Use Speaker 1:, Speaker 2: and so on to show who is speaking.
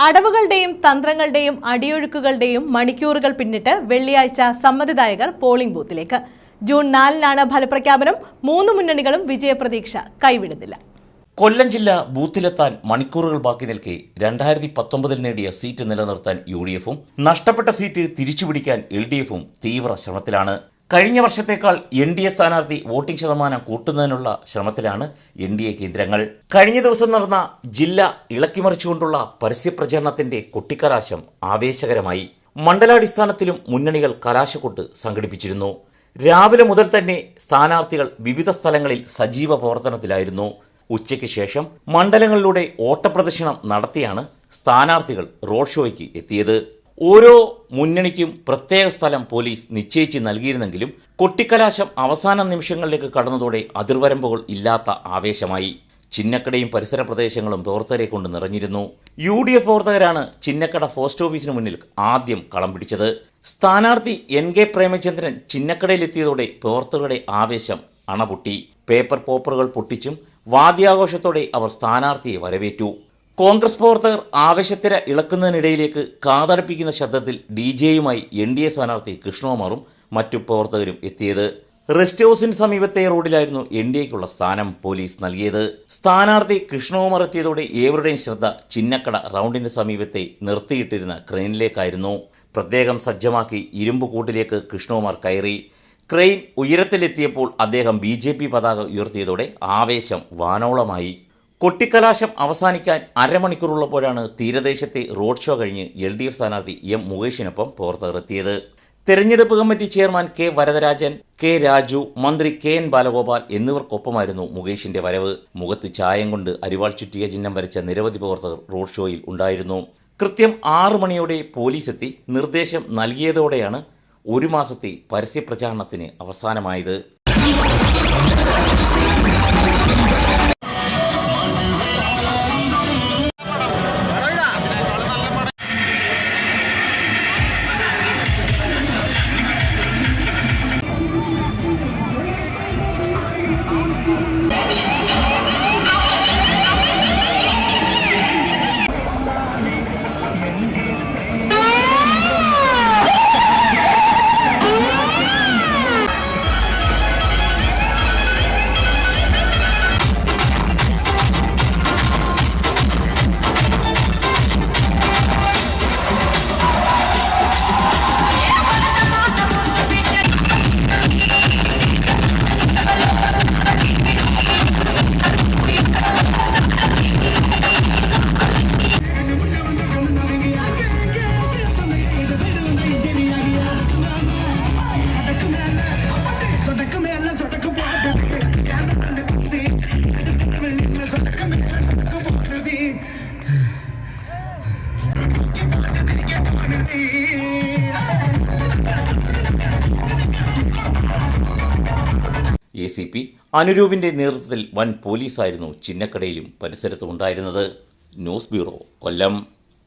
Speaker 1: അടവുകളുടെയും തന്ത്രങ്ങളുടെയും അടിയൊഴുക്കുകളുടെയും മണിക്കൂറുകൾ പിന്നിട്ട് വെള്ളിയാഴ്ച സമ്മതിദായകർ പോളിംഗ് ബൂത്തിലേക്ക്. ജൂൺ 4-നാണ് ഫലപ്രഖ്യാപനം. 3 മുന്നണികളും വിജയപ്രതീക്ഷ കൈവിടുന്നില്ല.
Speaker 2: കൊല്ലം ജില്ല ബൂത്തിലെത്താൻ മണിക്കൂറുകൾ ബാക്കി നിൽക്കെ 2019 നേടിയ സീറ്റ് നിലനിർത്താൻ UDFും നഷ്ടപ്പെട്ട സീറ്റ് തിരിച്ചുപിടിക്കാൻ LDFും തീവ്ര ശ്രമത്തിലാണ്. കഴിഞ്ഞ വർഷത്തേക്കാൾ NDA സ്ഥാനാർത്ഥി വോട്ടിംഗ് ശതമാനം കൂട്ടുന്നതിനുള്ള ശ്രമത്തിലാണ് NDA കേന്ദ്രങ്ങൾ. കഴിഞ്ഞ ദിവസം നടന്ന ജില്ല ഇളക്കിമറിച്ചുകൊണ്ടുള്ള പരസ്യപ്രചരണത്തിന്റെ കൊട്ടിക്കലാശം ആവേശകരമായി. മണ്ഡലാടിസ്ഥാനത്തിലും മുന്നണികൾ കലാശക്കൊട്ട് സംഘടിപ്പിച്ചിരുന്നു. രാവിലെ മുതൽ തന്നെ സ്ഥാനാർത്ഥികൾ വിവിധ സ്ഥലങ്ങളിൽ സജീവ പ്രവർത്തനത്തിലായിരുന്നു. ഉച്ചയ്ക്ക് ശേഷം മണ്ഡലങ്ങളിലൂടെ ഓട്ടപ്രദക്ഷിണം നടത്തിയാണ് സ്ഥാനാർത്ഥികൾ റോഡ് ഷോയ്ക്ക് എത്തിയത്. ഓരോ മുന്നണിക്കും പ്രത്യേക സ്ഥലം പോലീസ് നിശ്ചയിച്ച് നൽകിയിരുന്നെങ്കിലും കൊട്ടിക്കലാശം അവസാന നിമിഷങ്ങളിലേക്ക് കടന്നതോടെ അതിർവരമ്പുകൾ ഇല്ലാത്ത ആവേശമായി. ചിന്നക്കടയും പരിസര പ്രദേശങ്ങളും പ്രവർത്തകരെ കൊണ്ട് നിറഞ്ഞിരുന്നു. UDF പ്രവർത്തകരാണ് ചിന്നക്കട പോസ്റ്റ് ഓഫീസിന് മുന്നിൽ ആദ്യം കളം പിടിച്ചത്. സ്ഥാനാർത്ഥി NK പ്രേമചന്ദ്രൻ ചിന്നക്കടയിലെത്തിയതോടെ പ്രവർത്തകരുടെ ആവേശം അണപൊട്ടി. പേപ്പർ പോപ്പറുകൾ പൊട്ടിച്ചും വാദ്യാഘോഷത്തോടെ അവർ സ്ഥാനാർത്ഥിയെ വരവേറ്റു. കോൺഗ്രസ് പ്രവർത്തകർ ആവേശത്തിര ഇളക്കുന്നതിനിടയിലേക്ക് കാതടപ്പിക്കുന്ന ശബ്ദത്തിൽ DJയുമായി NDA സ്ഥാനാർത്ഥി കൃഷ്ണകുമാറും മറ്റു പ്രവർത്തകരും എത്തിയത്. റെസ്റ്റ് ഹൗസിന് സമീപത്തെ റോഡിലായിരുന്നു NDAക്കുള്ള സ്ഥാനം പോലീസ് നൽകിയത്. സ്ഥാനാർത്ഥി കൃഷ്ണകുമാർ എത്തിയതോടെ ഏവരുടെയും ശ്രദ്ധ ചിന്നക്കട റൗണ്ടിന് സമീപത്തെ നിർത്തിയിട്ടിരുന്ന ക്രെയിനിലേക്കായിരുന്നു. പ്രത്യേകം സജ്ജമാക്കി ഇരുമ്പ് കൂട്ടിലേക്ക് കൃഷ്ണകുമാർ കയറി. ക്രെയിൻ ഉയരത്തിലെത്തിയപ്പോൾ അദ്ദേഹം BJP പതാക ഉയർത്തിയതോടെ ആവേശം വാനോളമായി. കൊട്ടിക്കലാശം അവസാനിക്കാൻ അരമണിക്കൂറുള്ളപ്പോഴാണ് തീരദേശത്തെ റോഡ് ഷോ കഴിഞ്ഞ് LDF സ്ഥാനാർത്ഥി M മുകേഷിനൊപ്പം പ്രവർത്തകർ എത്തിയത്. തെരഞ്ഞെടുപ്പ് committee chairman K Varadarajan, K Raju, മന്ത്രി KN ബാലഗോപാൽ എന്നിവർക്കൊപ്പമായിരുന്നു മുകേഷിന്റെ വരവ്. മുഖത്ത് ചായം കൊണ്ട് അരിവാൾ ചുറ്റിക ചിഹ്നം വരച്ച നിരവധി പ്രവർത്തകർ റോഡ് ഷോയിൽ ഉണ്ടായിരുന്നു. കൃത്യം 6 മണിയോടെ പോലീസ് എത്തി നിർദ്ദേശം നൽകിയതോടെയാണ് 1 മാസത്തെ പരസ്യപ്രചാരണത്തിന് അവസാനമായത്. ACP അനുരൂപിന്റെ നേതൃത്വത്തിൽ വൻ പോലീസായിരുന്നു ചിന്നക്കടയിലും പരിസരത്തും ഉണ്ടായിരുന്നത്. ന്യൂസ് ബ്യൂറോ, കൊല്ലം.